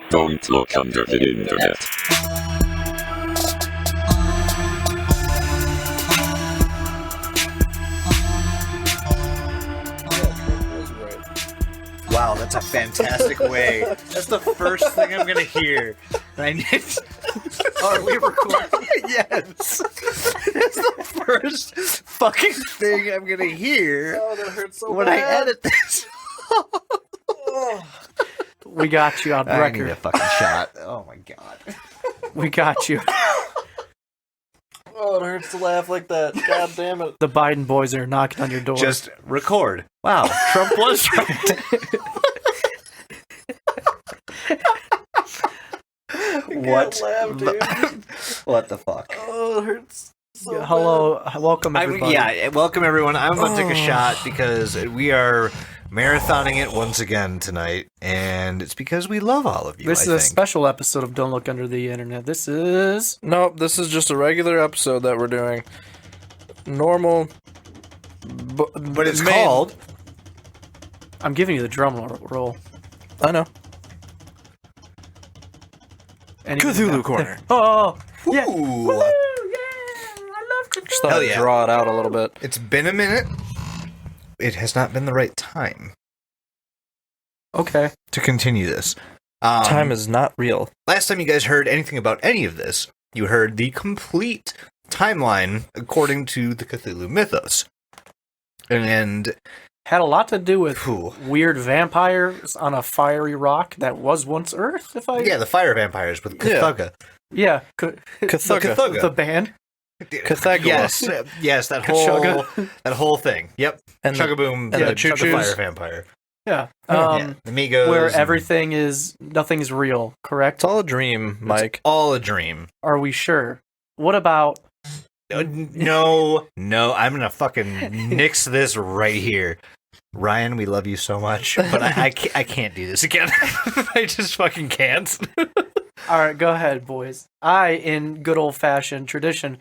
Don't look under the internet. Wow, that's a fantastic way. That's the first thing I'm gonna hear. I need. Are we recording? Yes. That's the first fucking thing I'm gonna hear. Oh, that hurts so when bad. I edit this. We got you on I record. need a fucking shot. Oh my god. We got you. Oh, it hurts to laugh like that. God damn it. The Biden boys are knocking on your door. Just record. Wow, Trump was right. What? Laugh, dude. What the fuck? Oh, it hurts so Yeah, hello, welcome everybody. Welcome everyone. I'm gonna take a shot because we are marathoning it once again tonight, and it's because we love all of you. This is a special episode of Don't Look Under the Internet. This is... Nope, this is just a regular episode that we're doing. Normal. But it's called... I'm giving you the drum roll. I know. Cthulhu Corner. Oh, yeah. Ooh. Woo, yeah. I love Cthulhu. Just thought Hell I'd yeah. draw it out a little bit. It's been a minute. It has not been the right time Okay. to continue this. Time is not real. Last time you guys heard anything about any of this, you heard the complete timeline according to the Cthulhu mythos. And Had a lot to do with Whew. weird vampires on a fiery rock that was once Earth, if I... yeah, the fire vampires with Cthulhu. Yeah. Cthulhu. The band. Cthulhu. Yes, that whole thing. Yep. And the- Chuggaboom, and the the choo-choos. fire vampire. Yeah. Yeah, the Migos. Where and- nothing's real, correct? It's all a dream, Mike. It's all a dream. Are we sure? What about... No, I'm gonna fucking nix this right here. Ryan, we love you so much, but I can't do this again. I just fucking can't. All right, go ahead, boys. I, in good old-fashioned tradition,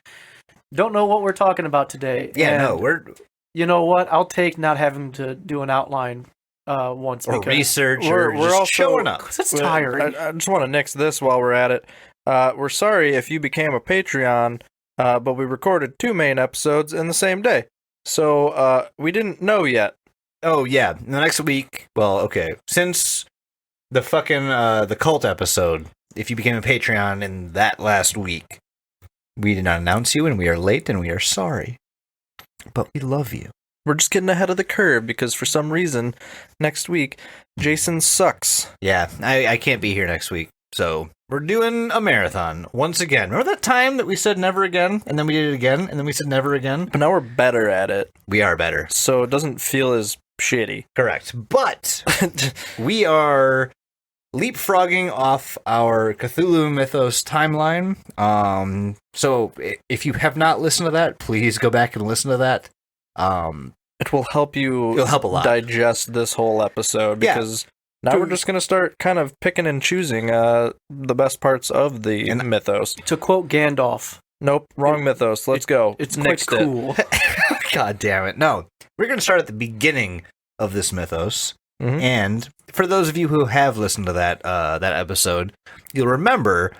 don't know what we're talking about today. Yeah, and no, we're You know what? I'll take not having to do an outline once. or because research we're or just also- showing up. it's tiring. I just want to nix this while we're at it. We're sorry if you became a Patreon, but we recorded 2 main episodes in the same day. So we didn't know yet. Oh yeah, the next week. Well, okay, since the fucking the cult episode, if you became a Patreon in that last week, we did not announce you, and we are late, and we are sorry, but we love you. We're just getting ahead of the curve because for some reason, next week, Jason sucks. Yeah, I can't be here next week, so we're doing a marathon once again. Remember that time that we said never again, and then we did it again, and then we said never again? But now we're better at it, We are better. so it doesn't feel as shitty. Correct. But we are leapfrogging off our Cthulhu Mythos timeline. So if you have not listened to that, please go back and listen to that. It will help you It'll help a lot. digest this whole episode Yeah. because now we're just going to start kind of picking and choosing the best parts of the mythos. To quote Gandalf, Nope, wrong mythos. Let's go. it's Next quite cool. God damn it. No, we're going to start at the beginning of this mythos. Mhm. And for those of you who have listened to that episode, you'll remember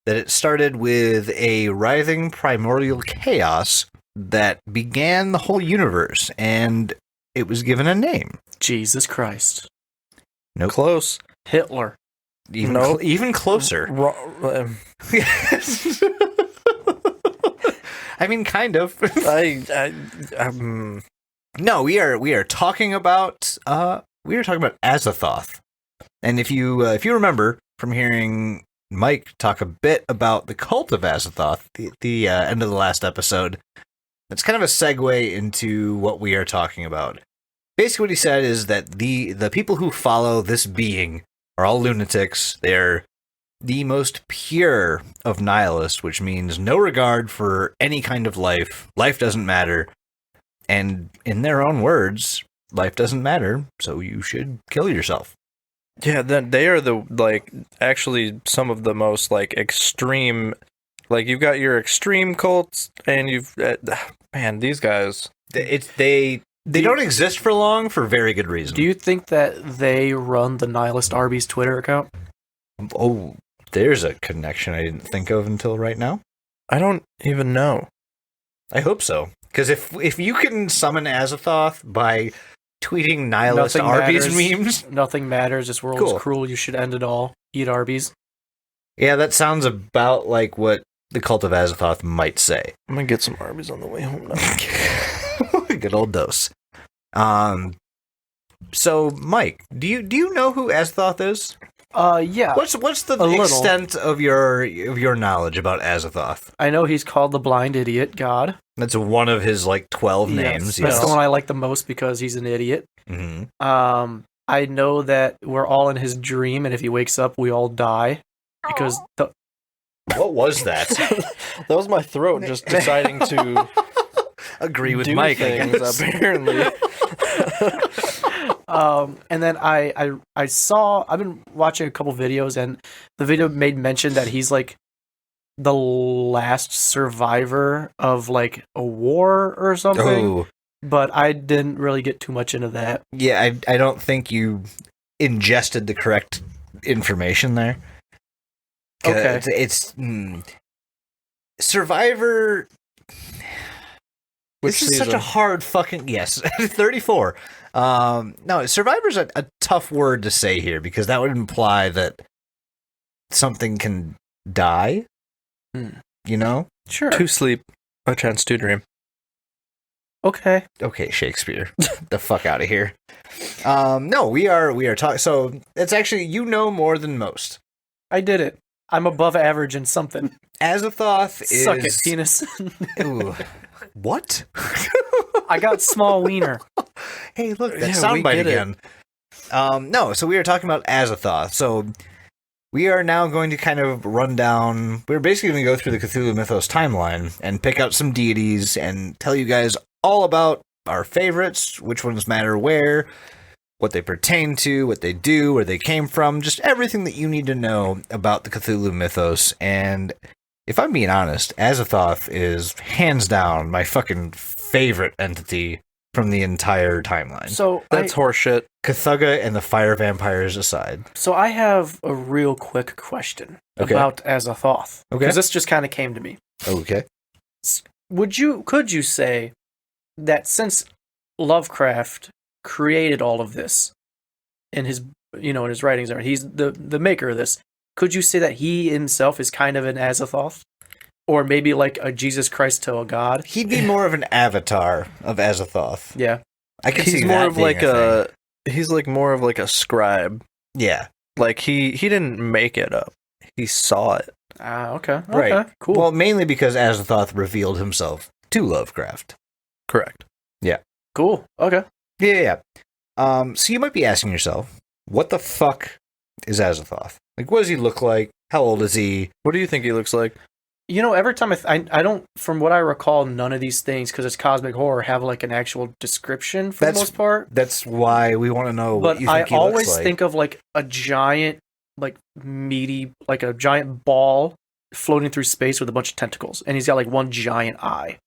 that it started with a writhing primordial chaos that began the whole universe, and it was given a name. Jesus Christ. Nope. Close. Hitler. Even, Nope. even closer. I mean, kind of. No, we are talking about Azathoth. And if you remember from hearing Mike talk a bit about the cult of Azathoth, the end of the last episode, that's kind of a segue into what we are talking about. Basically, what he said is that the people who follow this being are all lunatics. They're the most pure of nihilists, which means no regard for any kind of life. Life doesn't matter. And in their own words, life doesn't matter, so you should kill yourself. Yeah, then they are actually some of the most extreme. You've got your extreme cults, and you've man, these guys. They don't exist for long for very good reason. Do you think that they run the Nihilist Arby's Twitter account? Oh, there's a connection I didn't think of until right now. I don't even know. I hope so, because if you can summon Azathoth by tweeting nihilist Arby's memes, nothing matters. This world is cruel. You should end it all. Eat Arby's. Yeah, that sounds about like what the Cult of Azathoth might say. I'm gonna get some Arby's on the way home now. Good old dose. So Mike, do you know who Azathoth is? Yeah. What's the extent of your knowledge about Azathoth? I know he's called the Blind Idiot God. That's one of his 12 names. That's the one I like the most because he's an idiot. Mm-hmm. I know that we're all in his dream, and if he wakes up, we all die. Because what was that? That was my throat just deciding to agree with Mike. Things, apparently. And then I've been watching a couple videos, and the video made mention that he's the last survivor of a war or something. Oh. But I didn't really get too much into that. Yeah, I don't think you ingested the correct information there. Okay. It's Survivor. Which this is season? such a hard fucking 34. No, Survivor's a tough word to say here because that would imply that something can die. You know? Sure. To sleep, a chance to dream. Okay, Shakespeare. The fuck out of here. No, we are talking. So it's actually more than most. I did it. I'm above average in something. Azathoth is. Suck it, penis. Ooh. What? I got small wiener. Hey, look, that soundbite again. No, so we are talking about Azathoth. So we are now going to kind of run down. We're basically going to go through the Cthulhu Mythos timeline and pick out some deities and tell you guys all about our favorites, which ones matter where, what they pertain to, what they do, where they came from, just everything that you need to know about the Cthulhu Mythos. And if I'm being honest, Azathoth is hands down my fucking favorite entity from the entire timeline. So that's horseshit. Cthugha and the fire vampires aside. So I have a real quick question about Azathoth. Okay. Because this just kind of came to me. Okay. Could you say that since Lovecraft created all of this in his writings, he's the maker of this, could you say that he himself is kind of an Azathoth? Or maybe like a Jesus Christ to a god? He'd be more of an avatar of Azathoth. Yeah. I could he's see more that of being like a thing. he's like more of like a scribe. Yeah. Like he didn't make it up. He saw it. Okay. Right. Cool. Well, mainly because Azathoth revealed himself to Lovecraft. Correct. Yeah. Cool. Okay. Yeah. So you might be asking yourself, what the fuck is Azathoth? Like, what does he look like? How old is he? What do you think he looks like? Every time I don't, from what I recall, none of these things, because it's cosmic horror, have like an actual description for the most part. That's why we want to know what you think he looks like. But I always think of like a giant, like meaty, like a giant ball floating through space with a bunch of tentacles, and he's got like one giant eye.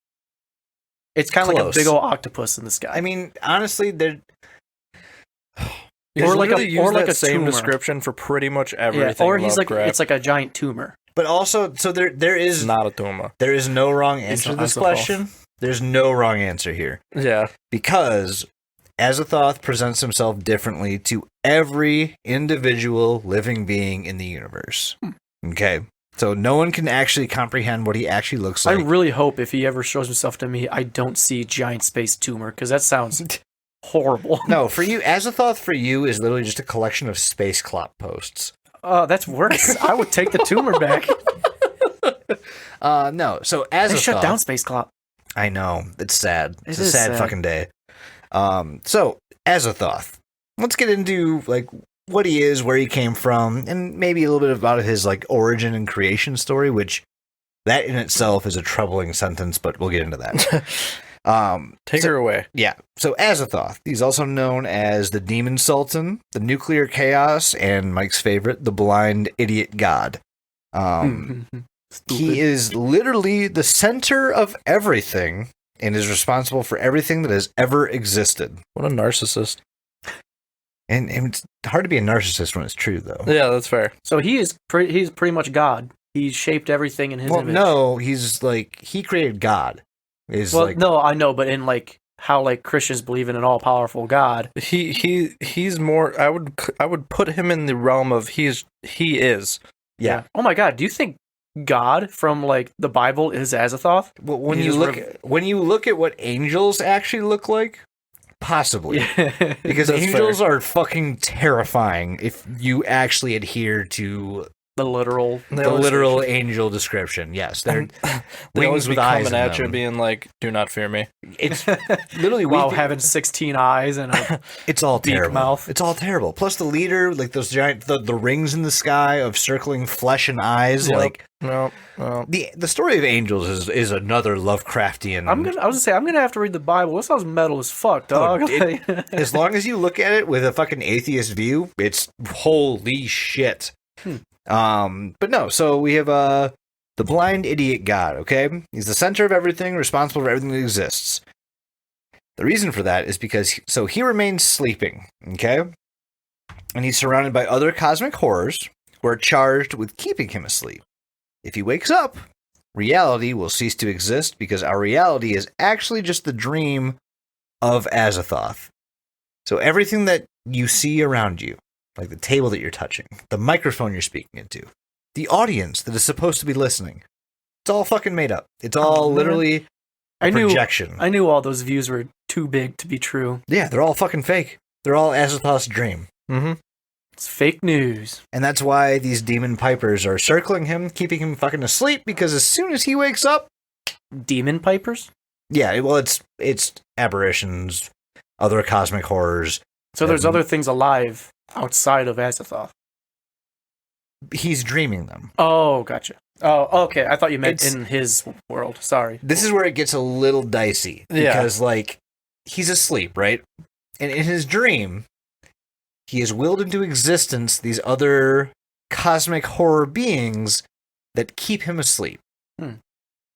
It's kind of like a big old octopus in the sky. I mean, honestly, they're... Or like a same tumor. Description for pretty much everything. Yeah, or he's Lovecraft. it's like a giant tumor. But also, so there is... It's not a tumor. There is no wrong answer to this question. There's no wrong answer here. Yeah. Because Azathoth presents himself differently to every individual living being in the universe. Okay? So no one can actually comprehend what he actually looks like. I really hope if he ever shows himself to me, I don't see giant space tumor, because that sounds horrible. No, for you, Azathoth for you is literally just a collection of space clop posts. That's worse. I would take the tumor back. No, so Azathoth... They shut down Space Clop. I know. It's sad. It's a sad fucking day. So, Azathoth. Let's get into, like, what he is, where he came from, and maybe a little bit about his, like, origin and creation story, which that in itself is a troubling sentence, but we'll get into that. Take her away. Yeah. So Azathoth, he's also known as the Daemon Sultan, the Nuclear Chaos, and Mike's favorite, the Blind Idiot God. He is literally the center of everything and is responsible for everything that has ever existed. What a narcissist. And it's hard to be a narcissist when it's true, though. Yeah, that's fair. So he's pretty much God. He's shaped everything in his image. No, he's like, he created God. No, I know, but in like how like Christians believe in an all-powerful God. He's more. I would put him in the realm of he is. Yeah. Oh my God, do you think God from like the Bible is Azathoth? Well, when you look at what angels actually look like, possibly. Yeah. Because That's angels fair. are fucking terrifying if you actually adhere to the literal angel description. Yes, they're They always wings be with eyes coming in at you, them. being like, "Do not fear me." It's literally while having 16 eyes and a it's all beak terrible. mouth. It's all terrible. Plus the leader, like those giant the rings in the sky of circling flesh and eyes. Yep. Like No. the story of angels is another Lovecraftian. I was gonna have to read the Bible. This sounds metal as fuck, dog. As long as you look at it with a fucking atheist view, it's holy shit. But no, so we have the blind idiot god, okay? He's the center of everything, responsible for everything that exists. The reason for that is because he remains sleeping, okay? And he's surrounded by other cosmic horrors who are charged with keeping him asleep. If he wakes up, reality will cease to exist because our reality is actually just the dream of Azathoth. So everything that you see around you, like the table that you're touching, the microphone you're speaking into, the audience that is supposed to be listening, it's all fucking made up. It's all literally a projection. I knew all those views were too big to be true. Yeah, they're all fucking fake. They're all Azathoth's dream. Mm-hmm. It's fake news. And that's why these demon pipers are circling him, keeping him fucking asleep, because as soon as he wakes up... Demon pipers? Yeah, well, it's aberrations, other cosmic horrors. So there's other things alive outside of Azathoth. He's dreaming them. Oh, gotcha. Oh, okay. I thought you meant in his world. Sorry. This is where it gets a little dicey. Yeah. Because, like, he's asleep, right? And in his dream, he has willed into existence these other cosmic horror beings that keep him asleep.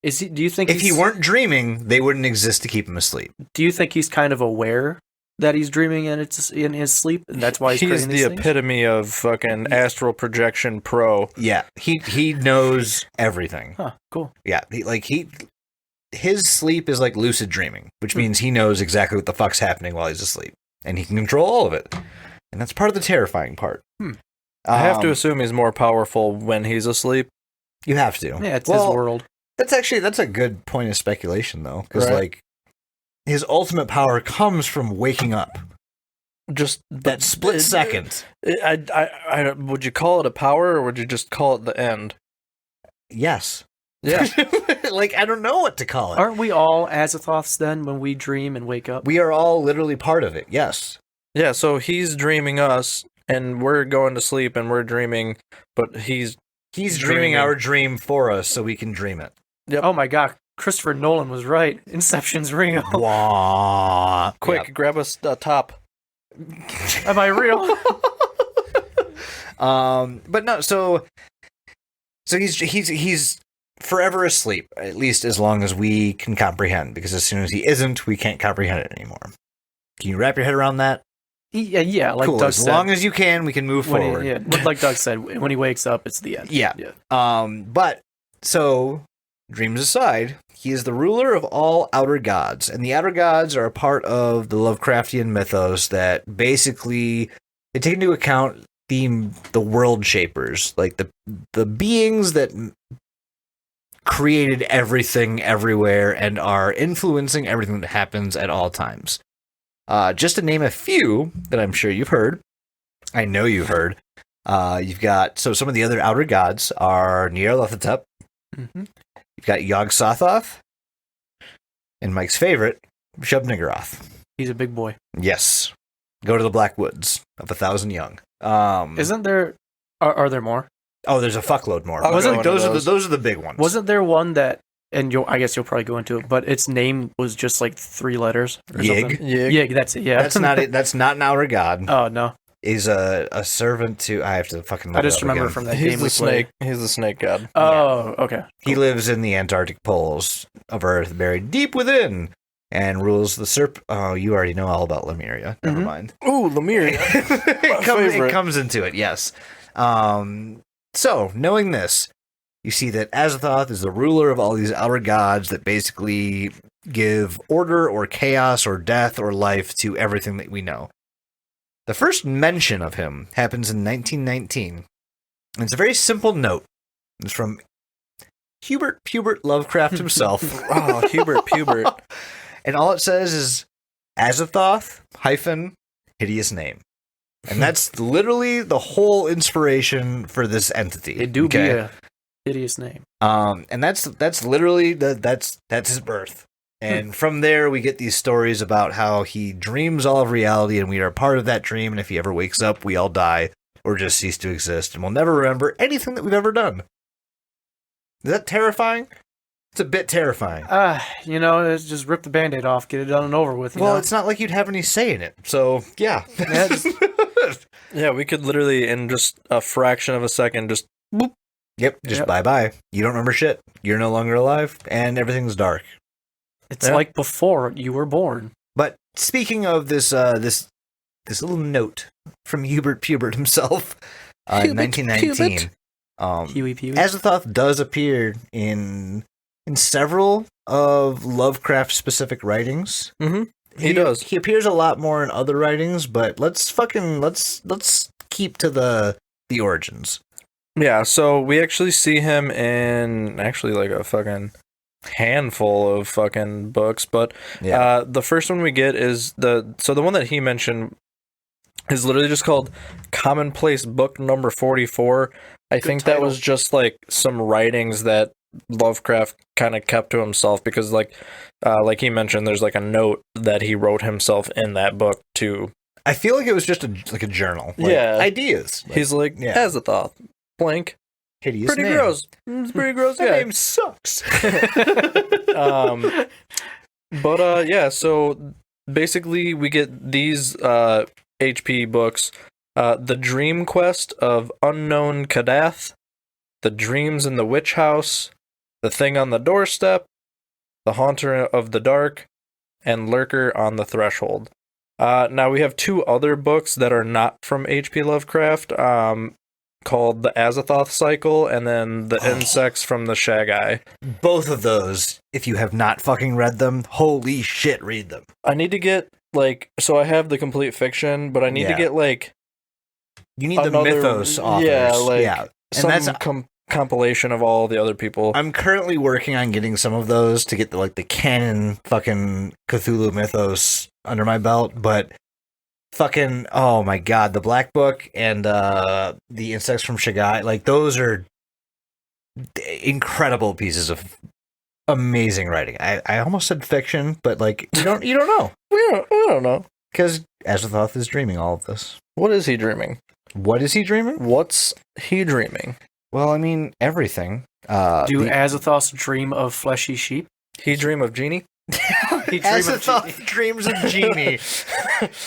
Is he? Do you think if he weren't dreaming, they wouldn't exist to keep him asleep? Do you think he's kind of aware that he's dreaming and it's in his sleep, and that's why he's creating these things? epitome of fucking astral projection pro. Yeah, he knows everything. Huh, cool. Yeah, his sleep is like lucid dreaming, which means he knows exactly what the fuck's happening while he's asleep, and he can control all of it. And that's part of the terrifying part. I have to assume he's more powerful when he's asleep. You have to. Yeah, it's his world. That's a good point of speculation, though, because like his ultimate power comes from waking up. Just that split second. I would you call it a power, or would you just call it the end? Yes. Yeah. Like, I don't know what to call it. Aren't we all Azathoths then when we dream and wake up? We are all literally part of it. Yes. Yeah. So he's dreaming us, and we're going to sleep, and we're dreaming, but he's dreaming our dream for us, so we can dream it. Yep. Oh my God, Christopher Nolan was right. Inception's real. Wah. Quick, grab us a top. Am I real? But no. So he's forever asleep, at least as long as we can comprehend. Because as soon as he isn't, we can't comprehend it anymore. Can you wrap your head around that? Yeah. Like cool. Doug as said, long as you can, we can move forward. Like Doug said, when he wakes up, it's the end. Yeah. But so, dreams aside, he is the ruler of all outer gods, and the outer gods are a part of the Lovecraftian mythos that basically they take into account the world shapers, like the beings that created everything everywhere and are influencing everything that happens at all times. Just to name a few that I'm sure you've heard. I know you've heard. You've got, so some of the other outer gods are Nyarlathotep. Mm-hmm. You've got Yog-Sothoth. And Mike's favorite, Shub-Niggurath. He's a big boy. Yes. Go to the Black Woods of 1,000 Young. Isn't there, are there more? Oh, there's a fuckload more. Those are the big ones. Wasn't there one that and I guess you'll probably go into it, but its name was just like 3 letters or Yig? something. Yig. Yig, that's it. Yeah, That's not it. That's not an outer god. Oh no, He's a servant to. I have to fucking. Look I just it up remember again. from that He's game the we played. snake. He's the snake god. Oh, okay. He lives in the Antarctic poles of Earth, buried deep within, and rules the Oh, you already know all about Lemuria. Never Mhm. mind. Ooh, Lemuria. It comes into it. Yes. So knowing this, you see that Azathoth is the ruler of all these outer gods that basically give order or chaos or death or life to everything that we know. The first mention of him happens in 1919. And it's a very simple note. It's from Hubert Lovecraft himself. Oh, Hubert Pubert. And all it says is Azathoth - hideous name. And that's literally the whole inspiration for this entity. It do be a hideous name. And that's literally that's his birth. And from there we get these stories about how he dreams all of reality and we are part of that dream, and if he ever wakes up, we all die or just cease to exist and we'll never remember anything that we've ever done. Is that terrifying? It's a bit terrifying. It's just rip the Band-Aid off, get it done and over with. Well, it's not like you'd have any say in it. So, yeah. Yeah, we could literally, in just a fraction of a second, just boop. Yep, just bye-bye. You don't remember shit. You're no longer alive, and everything's dark. It's like before you were born. But speaking of this little note from Hubert Pubert himself in 1919, Huey Pewee. Azathoth does appear in several of Lovecraft-specific writings. Mm-hmm. He does. He appears a lot more in other writings, but let's keep to the origins. Yeah, so we actually see him in like a fucking handful of fucking books, but the first one we get is the one that he mentioned is literally just called Commonplace Book Number 44. I think that was just like some writings that Lovecraft kind of kept to himself because like he mentioned, there's like a note that he wrote himself in that book too. I feel like it was just a journal. Like, ideas. He's like, Azathoth, blank. Hideous pretty name. gross. It's pretty gross. That name sucks. So basically we get these HP books, The Dream Quest of Unknown Kadath, The Dreams in the Witch House, The Thing on the Doorstep, The Haunter of the Dark, and Lurker on the Threshold. Now we have 2 other books that are not from H.P. Lovecraft, called the Azathoth Cycle, and then the Insects from the Shagai. Both of those, if you have not fucking read them, holy shit, read them. I need to get, so I have the complete fiction, but I need to get, you need the mythos authors. And that's compilation of all the other people. I'm currently working on getting some of those to get the canon fucking Cthulhu mythos under my belt, but fucking, oh my god, the Black Book and the Insects from Shagai, those are incredible pieces of amazing writing. I almost said fiction, but you don't know. We don't know. Because Azathoth is dreaming all of this. What is he dreaming? What is he dreaming? What's he dreaming? Well, I mean, everything. Do Azathoths dream of fleshy sheep? He dream of genie? Azathoth dreams of genie.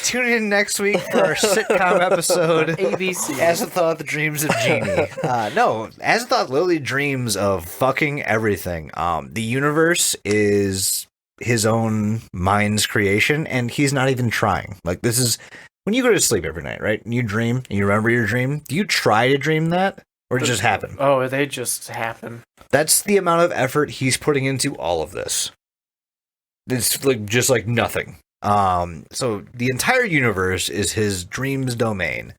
Tune in next week for our sitcom episode. ABC. Azathoth dreams of genie. No, Azathoth literally dreams of fucking everything. The universe is his own mind's creation, and he's not even trying. This is when you go to sleep every night, right? And you dream, and you remember your dream. Do you try to dream that, or does it just happen? Oh, they just happen. That's the amount of effort he's putting into all of this. It's just nothing. So the entire universe is his dreams domain.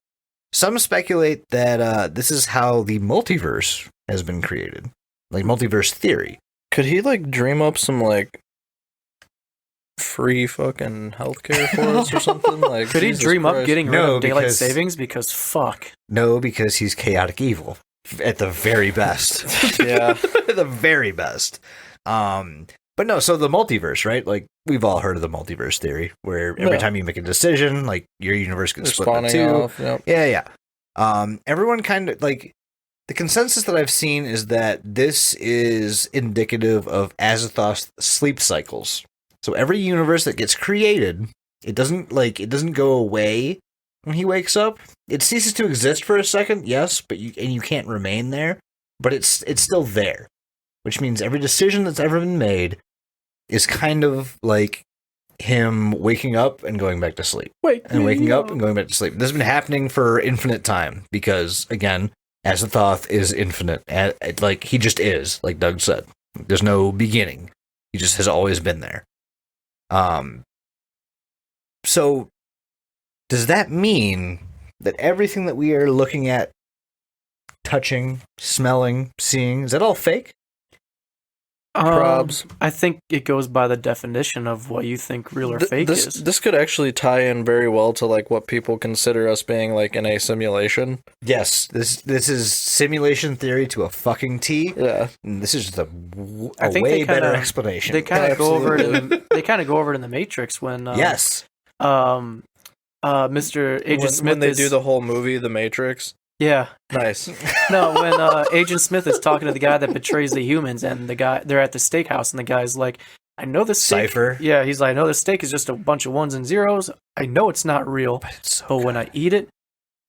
Some speculate that this is how the multiverse has been created, multiverse theory. Could he dream up some free fucking healthcare for us or something? Could he dream up getting rid of daylight because- savings? Because fuck. No, because he's chaotic evil at the very best. Yeah. At the very best. But no, so the multiverse, right? We've all heard of the multiverse theory, where every time you make a decision, your universe gets split into 2. Off, yep. Yeah. Everyone kind of the consensus that I've seen is that this is indicative of Azathoth's sleep cycles. So every universe that gets created, it doesn't go away when he wakes up. It ceases to exist for a second, yes, but you can't remain there, but it's still there, which means every decision that's ever been made is kind of like him waking up and going back to sleep. Waking up and going back to sleep. This has been happening for infinite time because, again, Azathoth is infinite. Like, he just is, like Doug said. There's no beginning. He just has always been there. So, does that mean that everything that we are looking at, touching, smelling, seeing, is that all fake? Probs. I think it goes by the definition of what you think real or fake is. This could actually tie in very well to like what people consider us being like in a simulation. Yes, this is simulation theory to a fucking T. Yeah, and this is a way better explanation. They kind of go over it. They kind of go over it in the Matrix when yes, Mr. Agent Smith when they do the whole movie, The Matrix. Yeah. Nice. No, when Agent Smith is talking to the guy that betrays the humans, and they're at the steakhouse, and the guy's like, "I know the steak." Cypher. Yeah, he's like, "I know the steak is just a bunch of ones and zeros. I know it's not real, but when I eat it,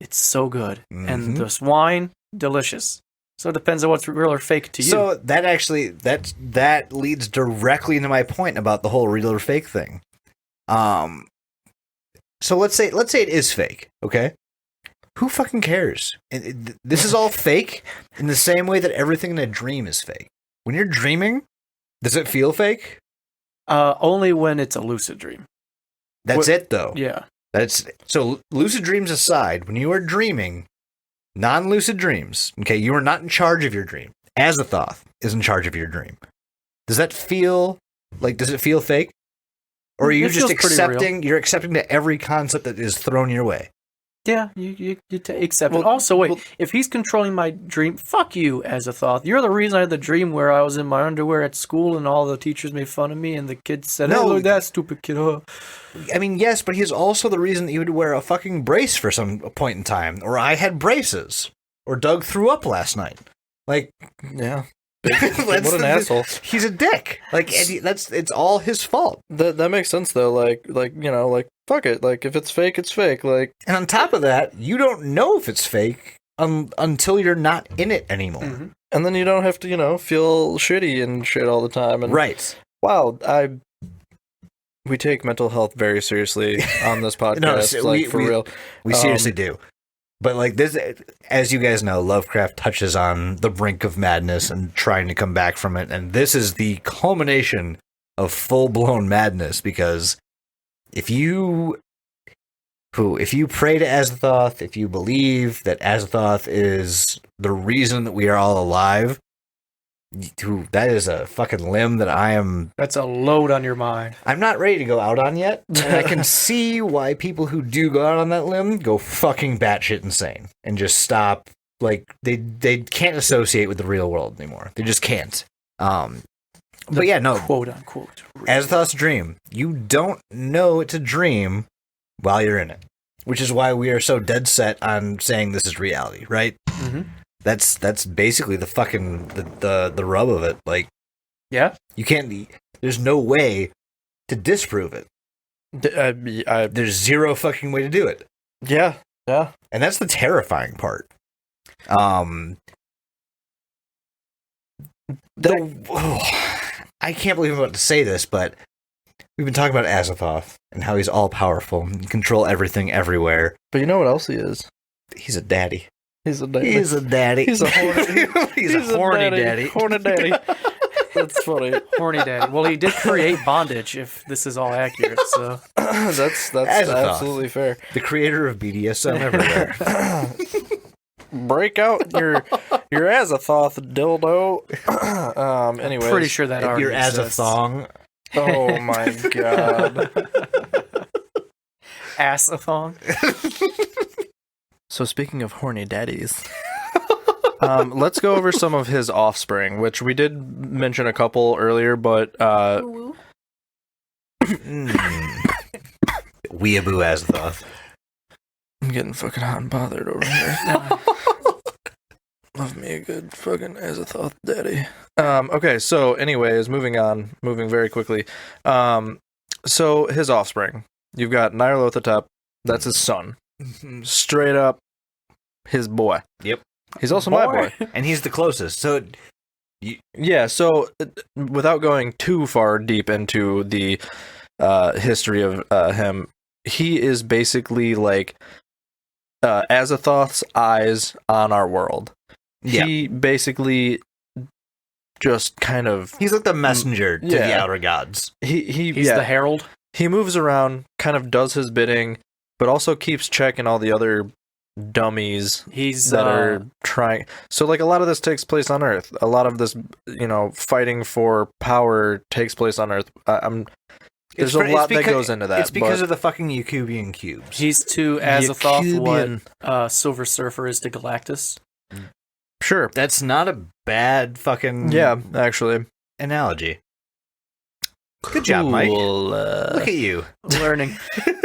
it's so good, and this wine, delicious." So it depends on what's real or fake to you. So that actually that leads directly into my point about the whole real or fake thing. So let's say it is fake, okay? Who fucking cares? This is all fake in the same way that everything in a dream is fake. When you're dreaming, does it feel fake? Only when it's a lucid dream. That's it, though. Yeah. So lucid dreams aside, when you are dreaming, non-lucid dreams, okay, you are not in charge of your dream. Azathoth is in charge of your dream. Does it feel fake? Or are you just accepting, you're accepting that every concept that is thrown your way? Yeah, you accept it. Also, wait, if he's controlling my dream, fuck you, Azathoth. You're the reason I had the dream where I was in my underwear at school and all the teachers made fun of me and the kids said, "No, look, that stupid kid, huh?" I mean, yes, but he's also the reason that you would wear a fucking brace for some point in time. Or I had braces. Or Doug threw up last night. Like, yeah. What an asshole. He's a dick. Like, it's all his fault. That makes sense, though. Like, fuck it. Like, if it's fake, it's fake. Like, and on top of that, you don't know if it's fake until you're not in it anymore. Mm-hmm. And then you don't have to, feel shitty and shit all the time. And, right. Wow, we take mental health very seriously on this podcast. For real. We seriously do. But like this, as you guys know, Lovecraft touches on the brink of madness and trying to come back from it. And this is the culmination of full-blown madness, because if you pray to Azathoth, if you believe that Azathoth is the reason that we are all alive, that is a fucking limb that That's a load on your mind. I'm not ready to go out on yet. And I can see why people who do go out on that limb go fucking batshit insane and just stop. Like, they can't associate with the real world anymore. They just can't. But yeah, no. Quote unquote. Azathoth's dream. You don't know it's a dream while you're in it. Which is why we are so dead set on saying this is reality, right? Mm-hmm. That's basically the fucking the rub of it. Like, yeah, you can't. There's no way to disprove it. There's zero fucking way to do it. Yeah, and that's the terrifying part. I can't believe I'm about to say this, but we've been talking about Azathoth and how he's all powerful and control everything everywhere. But you know what else he is? He's a daddy. He's a daddy. He's a daddy. He's a horny. He's a horny daddy. Horny daddy. That's funny. Horny daddy. Well, he did create bondage, if this is all accurate. So that's absolutely fair. The creator of BDSM everywhere. Break out your Azathoth dildo. Anyways, pretty sure that already your exists. Azathong. Oh my god. Asathong. So speaking of horny daddies, let's go over some of his offspring, which we did mention a couple earlier, but Weeaboo Azathoth. I'm getting fucking hot and bothered over here. Love Love me a good fucking Azathoth daddy. Okay, so anyways, moving very quickly. So his offspring. You've got Nyarlathotep, that's his son. Straight up his boy. Yep. He's also my boy. And he's the closest. So Yeah, so without going too far deep into the history of him, he is basically like Azathoth's eyes on our world. Yeah. He basically just kind of... He's like the messenger to the outer gods. He's the herald. He moves around, kind of does his bidding, but also keeps checking all the other dummies that are trying. So like a lot of this takes place on Earth. A lot of this, fighting for power takes place on Earth. There's a lot that goes into that. It's because of the fucking Yakubian cubes. He's to Azathoth what Silver Surfer is to Galactus. Sure. That's not a bad fucking actually analogy. Good job, Mike. Look at you. Learning.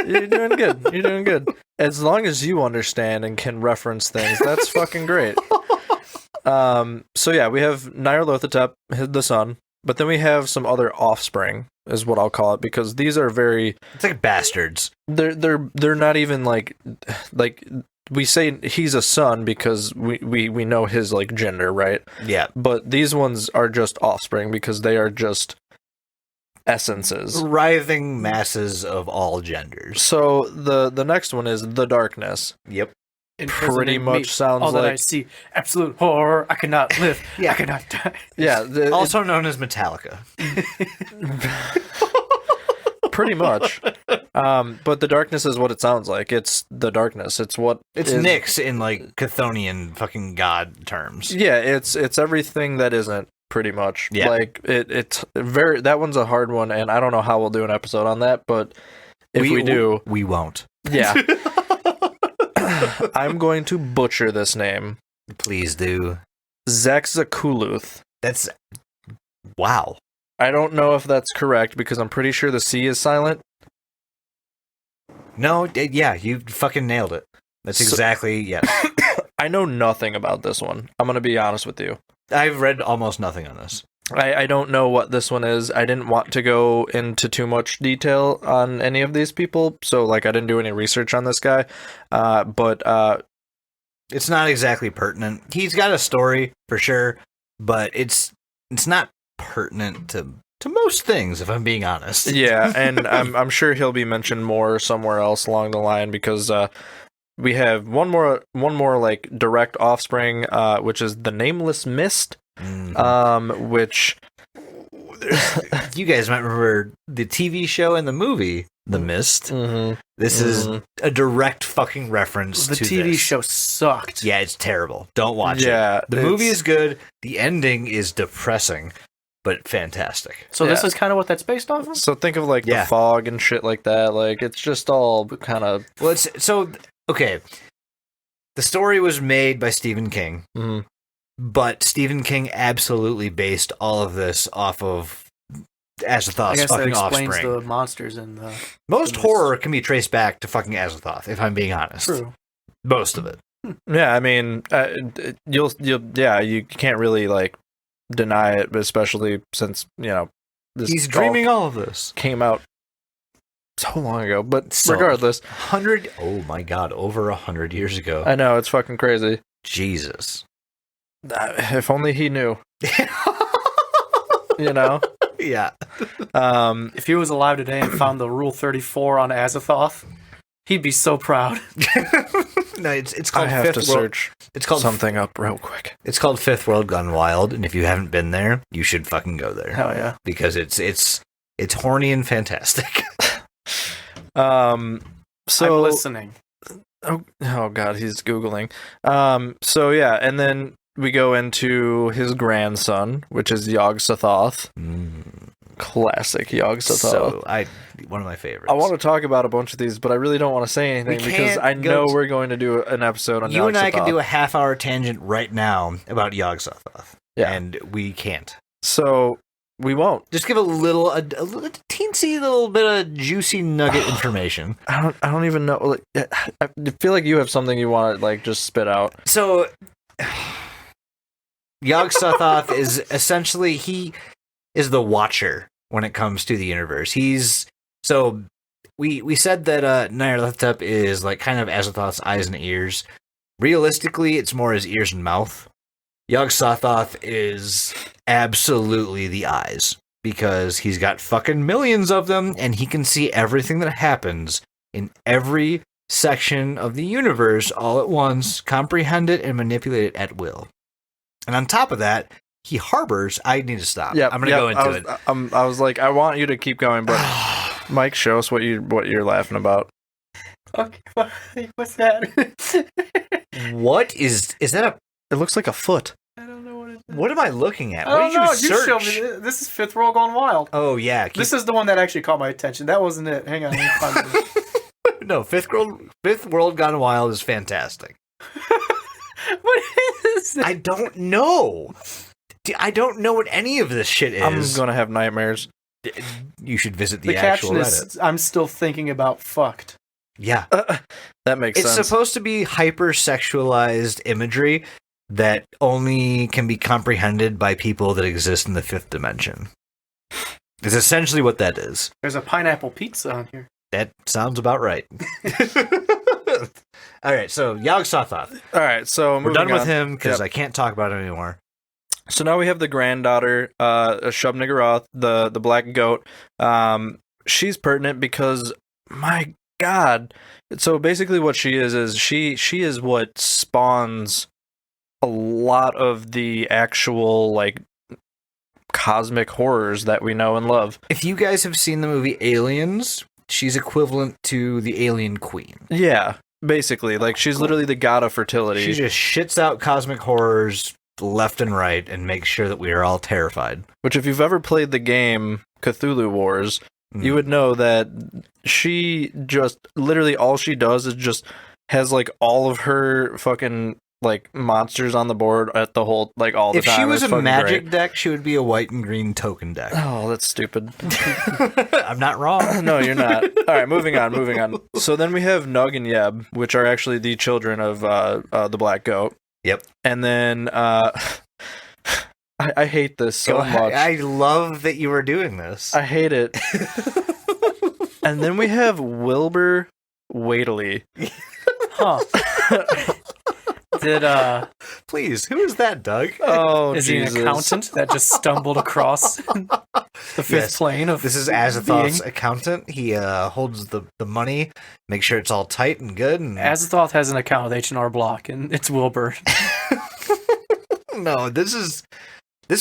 You're doing good. You're doing good. As long as you understand and can reference things, that's fucking great. So yeah, we have Nyarlathotep, the son, but then we have some other offspring, is what I'll call it, because these are very... It's like bastards. They're not even like we say he's a son because we know his like gender, right? Yeah. But these ones are just offspring because they are just essences. Writhing masses of all genders. So the next one is the darkness. Yep. Pretty much sounds all like... that I see. Absolute horror. I cannot live. I cannot die. Yeah. Also known as Metallica. Pretty much. But the darkness is what it sounds like. It's the darkness. It's what... It's Nyx in like Chthonian fucking god terms. Yeah, it's everything that isn't, pretty much. Yeah. Like it's very... That one's a hard one, and I don't know how we'll do an episode on that, but if we do... We won't. Yeah. I'm going to butcher this name. Please do. Zaxakuluth. That's... Wow. I don't know if that's correct, because I'm pretty sure the C is silent. No, yeah, you fucking nailed it. That's exactly, yes. I know nothing about this one. I'm going to be honest with you. I've read almost nothing on this. I don't know what this one is. I didn't want to go into too much detail on any of these people, so like I didn't do any research on this guy. But it's not exactly pertinent. He's got a story for sure, but it's not pertinent to most things, if I'm being honest. Yeah, and I'm sure he'll be mentioned more somewhere else along the line, because we have one more like direct offspring, which is the Nameless Mist. Which you guys might remember the TV show and the movie The Mist. Mm-hmm. This is a direct fucking reference to the TV this. show sucked. Yeah, it's terrible. Don't watch it. The movie is good. The ending is depressing, but fantastic. So this is kind of what that's based off of? So think of like the fog and shit like that. Like it's just all kind of... Well, okay. The story was made by Stephen King. Mm-hmm. But Stephen King absolutely based all of this off of Azathoth's fucking offspring. I guess that explains the monsters in the... Most horror can be traced back to fucking Azathoth, if I'm being honest. True. Most of it. Yeah, I mean, you can't really like deny it, especially since, he's dreaming all of this. Came out so long ago, but regardless. Oh my god, over 100 years ago. I know, it's fucking crazy. Jesus. If only he knew. Yeah. If he was alive today and found the Rule 34 on Azathoth, he'd be so proud. No, it's called I have Fifth to World. search It's called something up real quick. It's called Fifth World Gone Wild, and if you haven't been there, you should fucking go there. Hell yeah. Because it's horny and fantastic. So I'm listening. Oh god, he's Googling. So yeah, and then we go into his grandson, which is Yog-Sothoth. Classic Yog-Sothoth. So, one of my favorites. I want to talk about a bunch of these, but I really don't want to say anything because I know we're going to do an episode on Yog-Sothoth. You and I could do a half-hour tangent right now about Yog-Sothoth. Yeah. And we can't. So, we won't. Just give a teensy little bit of juicy nugget information. I don't even know. Like, I feel like you have something you want to, like, just spit out. So... Yog-Sothoth is essentially, he is the watcher when it comes to the universe. We said that Nyarlathotep is like kind of Azathoth's eyes and ears. Realistically, it's more his ears and mouth. Yog-Sothoth is absolutely the eyes, because he's got fucking millions of them, and he can see everything that happens in every section of the universe all at once, comprehend it, and manipulate it at will. And on top of that, he harbors... I need to stop. Yeah, I'm going to go into it. I was like, I want you to keep going, but Mike, show us what you're laughing about. Okay, what's that? What is that? It looks like a foot. I don't know what it is. What am I looking at? I What don't did you know. search? You showed me. This is Fifth World Gone Wild. Oh yeah, This is the one that actually caught my attention. That wasn't it. Hang on. Let me find it. No, Fifth World Gone Wild is fantastic. What is it? I don't know. I don't know what any of this shit is. I'm gonna have nightmares. You should visit The the actual caption Reddit. is, I'm still thinking about fucked. Yeah. That makes It's sense. supposed to be hyper-sexualized imagery that only can be comprehended by people that exist in the fifth dimension. It's essentially what that is. There's a pineapple pizza on here. That sounds about right. All right, so Yog-Sothoth. All right, so We're done with on. him because Yep. I can't talk about him anymore. So now we have the granddaughter, Shub-Niggurath, the black goat. She's pertinent because, my God. So basically what she is she is what spawns a lot of the actual, like, cosmic horrors that we know and love. If you guys have seen the movie Aliens, she's equivalent to the Alien Queen. Yeah, basically. Like, she's literally the god of fertility. She just shits out cosmic horrors left and right and makes sure that we are all terrified. Which, if you've ever played the game Cthulhu Wars, you would know that she just, literally all she does is just has, like, all of her fucking, like, monsters on the board at the whole, like, all the If time. she was It's a fucking magic great. deck, she would be a white and green token deck. Oh, that's stupid. I'm not wrong. No, you're not. All right, moving on. So then we have Nug and Yeb, which are actually the children of the Black Goat. Yep. And then I hate this so much. I love that you are doing this. I hate it. And then we have Wilbur Waitley. Huh. Did Please, who is that, Doug? Oh, is Jesus. he an accountant that just stumbled across the fifth Yes. plane of This is Azathoth's being? accountant. He holds the money, make sure it's all tight and good. And Azathoth has an account with H&R Block, and it's Wilbur. no, this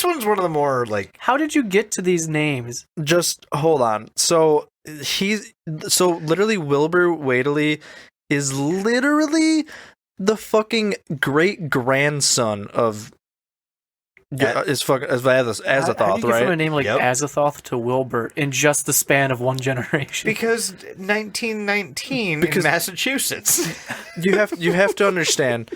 one's one of the more like How did you get to these names? Just hold on. So literally Wilbur Waitley is literally the fucking great grandson of Azathoth, How do you get right? from a name like Yep. Azathoth to Wilbur in just the span of one generation? because 1919 in Massachusetts. You have to understand,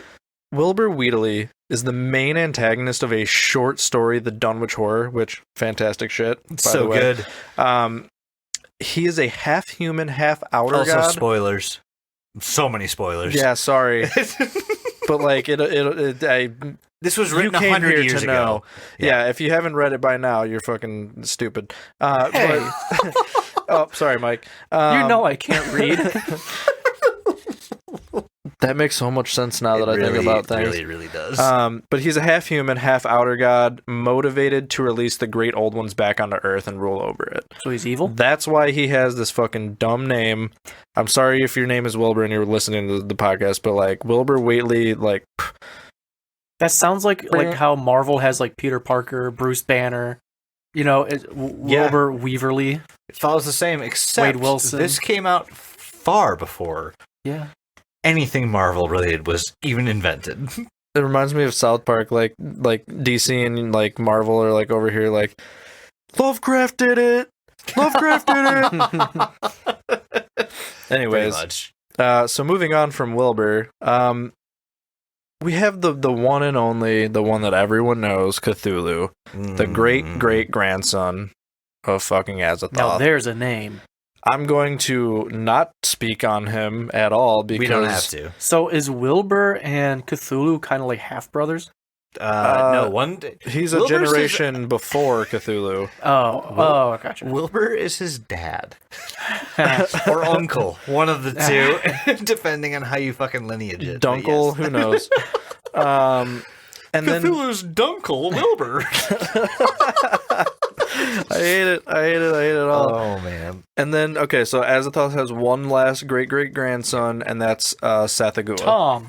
Wilbur Wheatley is the main antagonist of a short story, The Dunwich Horror, which fantastic shit. By So the way. good. He is a half human, half outer Also, god. spoilers. So many spoilers. Yeah, sorry, but like This was you written came 100 here years to ago. know. Yeah, if you haven't read it by now, you're fucking stupid. Hey. But, oh, sorry, Mike. You know I can't read. That makes so much sense now that I think about things. It really does. But he's a half human, half outer god, motivated to release the great old ones back onto Earth and rule over it. So he's evil? That's why he has this fucking dumb name. I'm sorry if your name is Wilbur and you're listening to the podcast, but like Wilbur Waitley, like That sounds like how Marvel has like Peter Parker, Bruce Banner, Wilbur Weaverly. It follows the same, except Wade Wilson. this came out far before Yeah. anything Marvel related was even invented. it reminds me of South Park, like DC and like Marvel are like over here like Lovecraft did it. Lovecraft did it. Anyways, much. So moving on from Wilbur, we have the one and only, the one that everyone knows, Cthulhu, the great grandson of fucking Azathoth. Now there's a name. I'm going to not speak on him at all because We don't have to. So is Wilbur and Cthulhu kind of like half brothers? No, He's a Wilbur's generation before Cthulhu. Oh, gotcha. Wilbur is his dad. Or uncle. One of the two, depending on how you fucking lineage it. but Dunkle, yes. who knows? And then Cthulhu's Dunkle, Wilbur. I hate it all. Oh, man. And then, okay, so Azathoth has one last great-great-grandson, and that's Sathagua. Tom.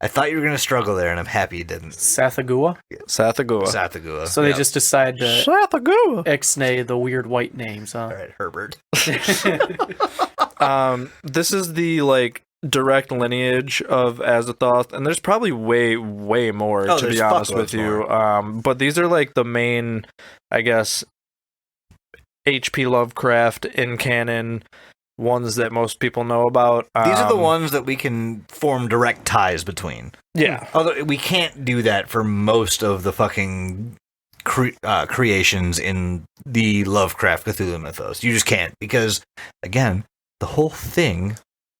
I thought you were going to struggle there, and I'm happy you didn't. Sathagua. Sathagua. So they just decide to Sathagua. ixnay the weird white names, huh? All right, Herbert. This is the, like, direct lineage of Azathoth, and there's probably way more, to be honest with you. But these are like the main, I guess, H.P. Lovecraft in canon ones that most people know about. These are the ones that we can form direct ties between. Yeah. Although we can't do that for most of the fucking creations in the Lovecraft Cthulhu mythos. You just can't, because, again, the whole thing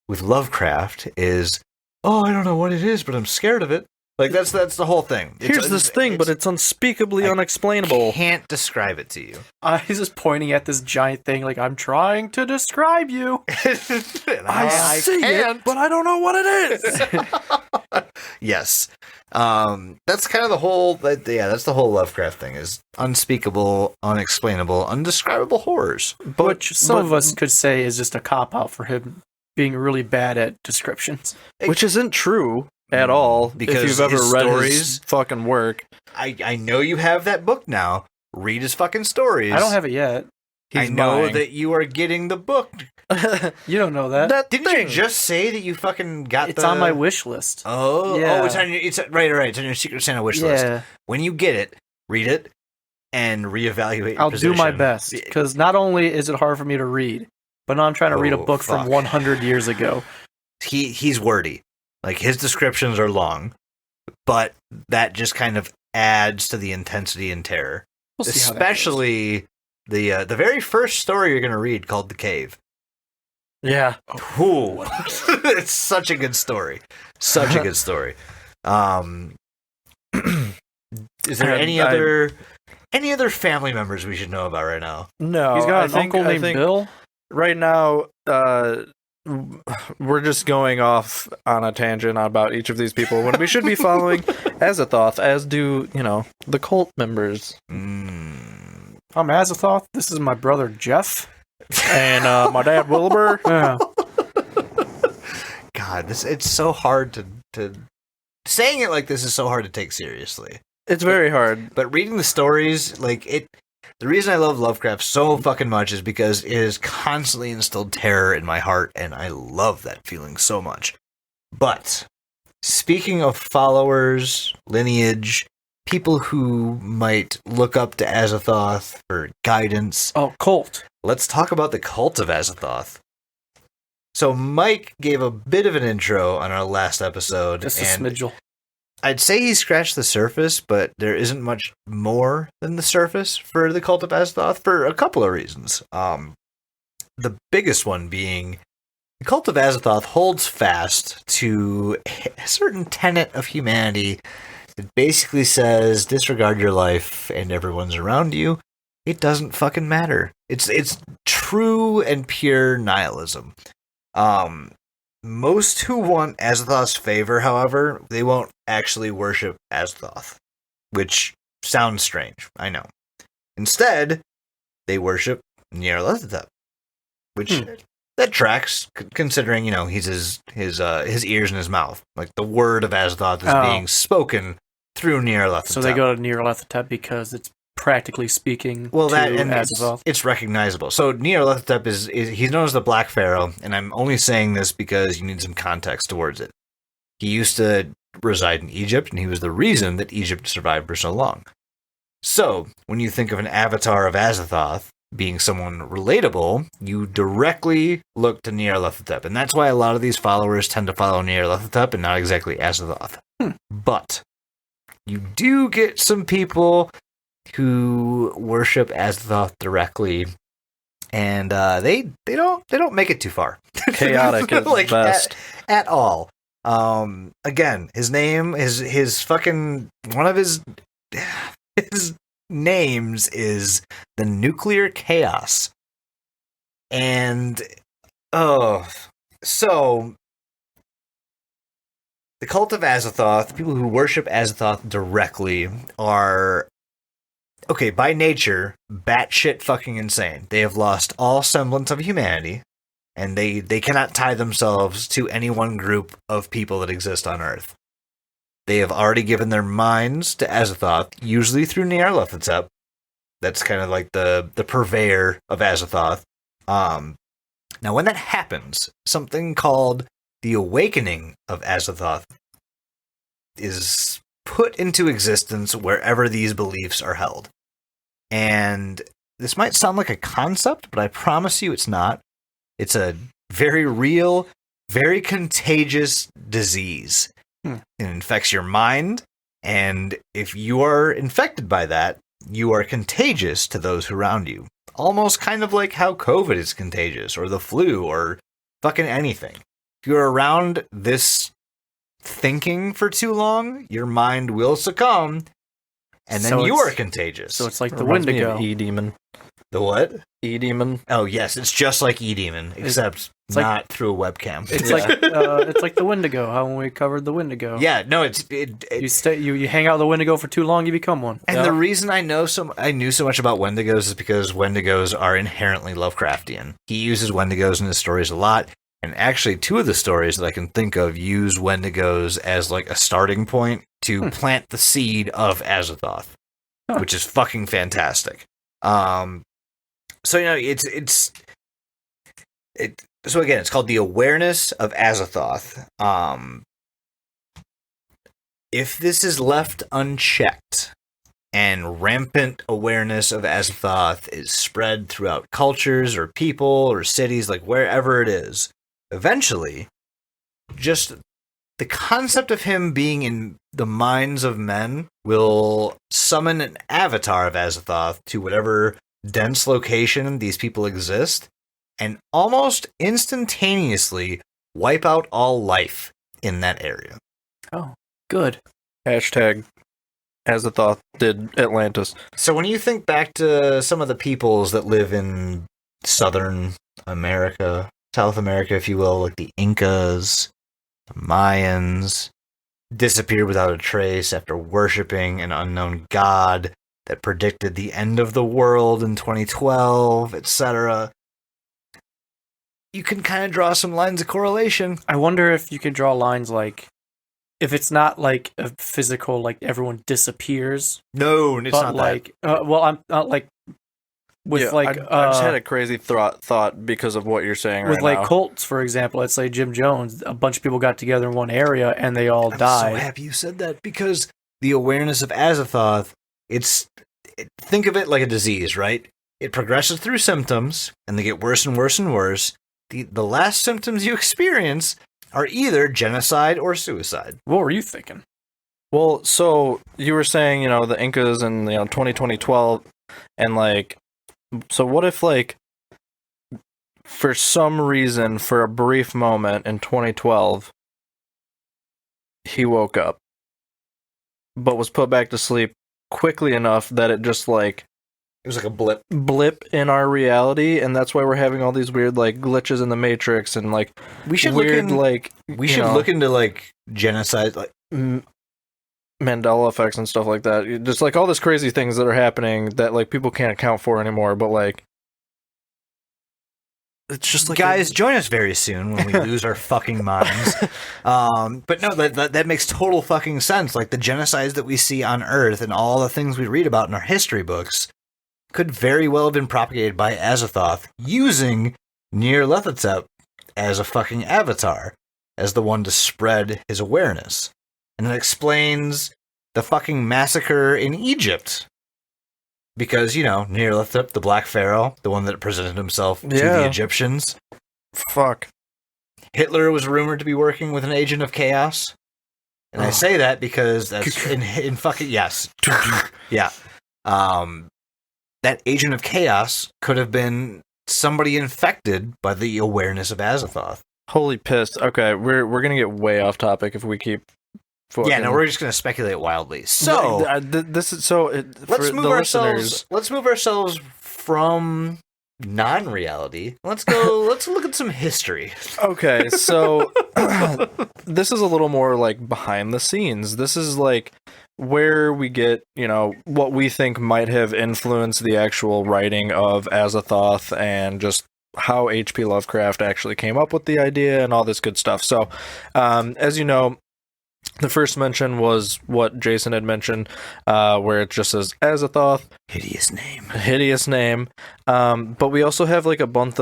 with Lovecraft is, I don't know what it is, but I'm scared of it. Like, that's the whole thing. Here's this thing, but it's unspeakably unexplainable. I can't describe it to you. He's just pointing at this giant thing like, I'm trying to describe you. I see it, but I don't know what it is. Yes. That's kind of the whole, that's the whole Lovecraft thing, is unspeakable, unexplainable, undescribable horrors. Which some of us could say is just a cop-out for him being really bad at descriptions. Which isn't true at all, because if you've ever his read stories, his fucking work. I know you have that book now. Read his fucking stories. I don't have it yet. I know that you are getting the book. You don't know that. Didn't you just say that you fucking got It's on my wish list. Oh, it's on your, right, it's on your Secret Santa wish list. When you get it, read it, and reevaluate your I'll position. do my best, because not only is it hard for me to read, but now I'm trying to read a book from 100 years ago. He's wordy. Like, his descriptions are long, but that just kind of adds to the intensity and terror. We'll see Especially the very first story you're going to read, called The Cave. Yeah. Ooh. It's such a good story. Such a good story. Is there any other family members we should know about right now? No. He's got an uncle named Bill? Right now, we're just going off on a tangent about each of these people when we should be following Azathoth, as do, the cult members. I'm Azathoth. This is my brother Jeff. And my dad Wilbur. Yeah. God, it's so hard to saying it like this is so hard to take seriously. It's very hard. But reading the stories, the reason I love Lovecraft so fucking much is because it has constantly instilled terror in my heart, and I love that feeling so much. But speaking of followers, lineage, people who might look up to Azathoth for guidance. Oh, cult. Let's talk about the cult of Azathoth. So Mike gave a bit of an intro on our last episode. Just a smidgel. I'd say he scratched the surface, but there isn't much more than the surface for the cult of Azathoth for a couple of reasons. The biggest one being the cult of Azathoth holds fast to a certain tenet of humanity that basically says disregard your life and everyone's around you. It doesn't fucking matter. It's true and pure nihilism. Most who want Azathoth's favor, however, they won't actually worship Azathoth, which sounds strange, I know. Instead, they worship Nyarlathotep, which that tracks, considering he's his ears in his mouth, like the word of Azathoth is being spoken through Nyarlathotep. So they go to Nyarlathotep because it's practically speaking Azathoth. It's recognizable. So Nyarlathotep is he's known as the Black Pharaoh, and I'm only saying this because you need some context towards it. He used to reside in Egypt, and he was the reason that Egypt survived for so long. So, when you think of an avatar of Azathoth being someone relatable, you directly look to Nyarlathotep, and that's why a lot of these followers tend to follow Nyarlathotep and not exactly Azathoth. But you do get some people who worship Azathoth directly, and they don't make it too far. Chaotic at best. At all. Again, his name is his fucking one of his names is the Nuclear Chaos. And so the cult of Azathoth, people who worship Azathoth directly, are by nature batshit fucking insane. They have lost all semblance of humanity, and they cannot tie themselves to any one group of people that exist on Earth. They have already given their minds to Azathoth, usually through Nyarlathotep. That's kind of like the purveyor of Azathoth. Now, when that happens, something called the Awakening of Azathoth is put into existence wherever these beliefs are held. And this might sound like a concept, but I promise you it's not. It's a very real, very contagious disease. It infects your mind, and if you are infected by that, you are contagious to those who around you. Almost kind of like how COVID is contagious, or the flu, or fucking anything. If you're around this thinking for too long, your mind will succumb, and then you are contagious. So it's like the Reminds me Wendigo. of E-Demon. The what? E-Demon. Oh yes, it's just like E-Demon, except it's not like, through a webcam. It's like the Wendigo. How when we covered the Wendigo. Yeah, no, You hang out the Wendigo for too long, you become one. And the reason I knew so much about Wendigos is because Wendigos are inherently Lovecraftian. He uses Wendigos in his stories a lot, and actually 2 of the stories that I can think of use Wendigos as like a starting point to plant the seed of Azathoth, which is fucking fantastic. So so again, it's called the Awareness of Azathoth. If this is left unchecked, and rampant awareness of Azathoth is spread throughout cultures or people or cities, like wherever it is, eventually, just the concept of him being in the minds of men will summon an avatar of Azathoth to whatever dense location these people exist, and almost instantaneously wipe out all life in that area. Oh, good. Hashtag Azathoth did Atlantis. So when you think back to some of the peoples that live in Southern America, South America, if you will, like the Incas, the Mayans, disappeared without a trace after worshipping an unknown god that predicted the end of the world in 2012, etc. You can kind of draw some lines of correlation. I wonder if you can draw lines like, if it's not like a physical, like everyone disappears. No, it's but not like, I'm not like with I just had a crazy thought because of what you're saying with right like now. cults, for example. Let's say Jim Jones, a bunch of people got together in one area and they all I'm died. so happy you said that, because the awareness of Azathoth, think of it like a disease, right? It progresses through symptoms, and they get worse and worse and worse. The last symptoms you experience are either genocide or suicide. What were you thinking? Well, so you were saying, the Incas and 2012, and like, so what if like, for some reason, for a brief moment in 2012, he woke up, but was put back to sleep quickly enough that it just like It was like a blip in our reality, and that's why we're having all these weird like glitches in the Matrix and like we should weird look into like genocide, like Mandela effects and stuff like that. Just like all this crazy things that are happening that like people can't account for anymore. But like, it's just like guys, join us very soon when we lose our fucking minds. But no, that makes total fucking sense. Like the genocides that we see on Earth and all the things we read about in our history books could very well have been propagated by Azathoth using Nyarlathotep as a fucking avatar, as the one to spread his awareness. And it explains the fucking massacre in Egypt. Because, Nyarlathotep, the Black Pharaoh, the one that presented himself to the Egyptians. Fuck. Hitler was rumored to be working with an agent of chaos. And I say that because that's in fucking, yes. Yeah. That agent of chaos could have been somebody infected by the awareness of Azathoth. Holy piss. Okay, we're gonna get way off topic if we keep. Yeah, no, we're just gonna speculate wildly. So this is so. let's move ourselves. Let's move ourselves from non-reality. Let's go. Let's look at some history. Okay, so this is a little more like behind the scenes. This is like where we get, what we think might have influenced the actual writing of Azathoth and just how H.P. Lovecraft actually came up with the idea and all this good stuff. So, as you know, the first mention was what Jason had mentioned, where it just says Azathoth. Hideous name. But we also have like a bunch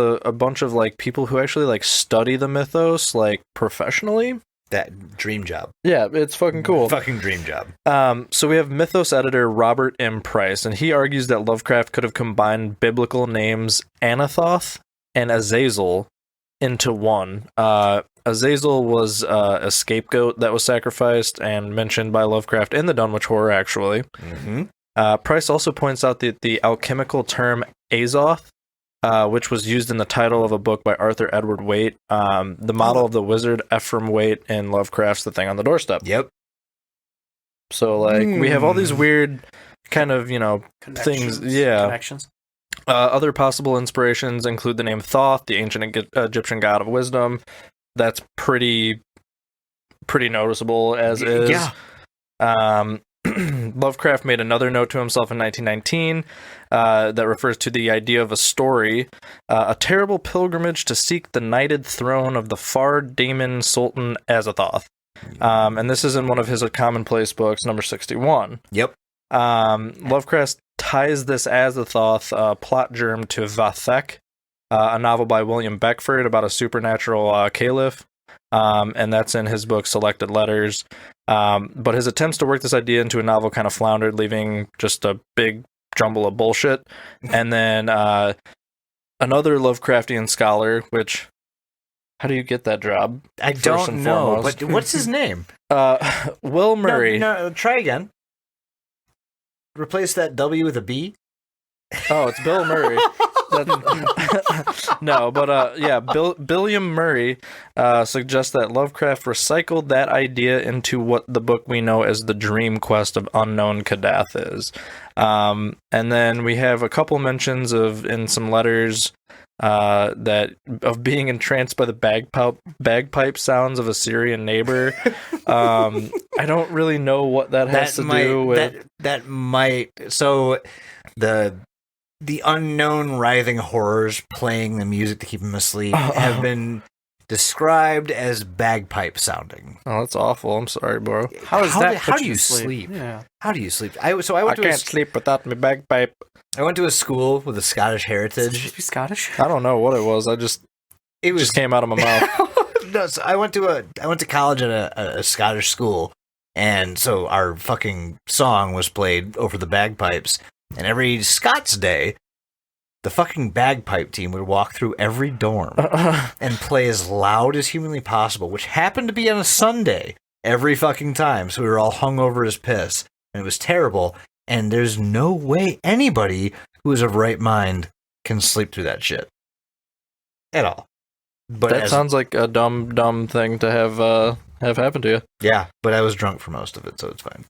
of like people who actually like study the mythos like professionally. That dream job. Yeah, it's fucking cool. Fucking dream job. So we have mythos editor Robert M. Price, and he argues that Lovecraft could have combined biblical names Anathoth and Azazel into one. Azazel was a scapegoat that was sacrificed and mentioned by Lovecraft in the Dunwich Horror, actually. Mm-hmm. Price also points out that the alchemical term Azathoth, which was used in the title of a book by Arthur Edward Waite, the model of the wizard Ephraim Waite in Lovecraft's The Thing on the Doorstep. Yep. So, like, we have all these weird kind of, things. Yeah. Connections. Other possible inspirations include the name Thoth, the ancient Egyptian god of wisdom. That's pretty noticeable as is. Yeah. Lovecraft made another note to himself in 1919 that refers to the idea of a story, a terrible pilgrimage to seek the knighted throne of the far Daemon Sultan Azathoth. And this is in one of his commonplace books, number 61. Yep. Lovecraft ties this Azathoth plot germ to Vathek, a novel by William Beckford about a supernatural caliph. And that's in his book Selected Letters. But his attempts to work this idea into a novel kind of floundered, leaving just a big jumble of bullshit. And then another Lovecraftian scholar, which, how do you get that job? I don't know, but what's his name? Will Murray. No, try again. Replace that W with a B. Oh, it's Bill Murray. No, but yeah, Billiam Murray suggests that Lovecraft recycled that idea into what the book we know as the Dream Quest of Unknown Kadath is. And then we have a couple mentions in some letters of being entranced by the bagpipe sounds of a Syrian neighbor. I don't really know what that has to do with. That might. So the unknown writhing horrors playing the music to keep him asleep have been described as bagpipe sounding. Oh, that's awful. I'm sorry, bro. How do you sleep? Yeah. How do you sleep? I can't sleep without my bagpipe. I went to a school with a Scottish heritage. Did you speak Scottish? I don't know what it was. It just came out of my mouth. No, so I went to college at a Scottish school, and so our fucking song was played over the bagpipes. And every Scots Day, the fucking bagpipe team would walk through every dorm and play as loud as humanly possible, which happened to be on a Sunday every fucking time. So we were all hungover as piss, and it was terrible. And there's no way anybody who is of right mind can sleep through that shit at all. But that sounds like a dumb thing to have happen to you. Yeah, but I was drunk for most of it, so it's fine.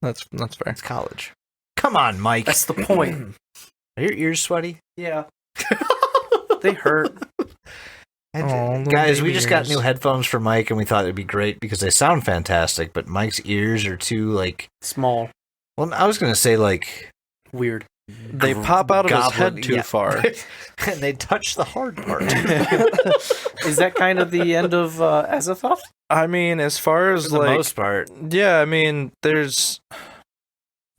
That's fair. It's college. Come on, Mike. That's the point. Are your ears sweaty? Yeah. They hurt. Guys, we just got new headphones for Mike, and we thought it'd be great because they sound fantastic, but Mike's ears are too, like... Small. Well, I was going to say, like... Weird. They pop out of his head too far. And they touch the hard part. Is that kind of the end of Azathoth? I mean, as far as, for the most part. Yeah, I mean, there's...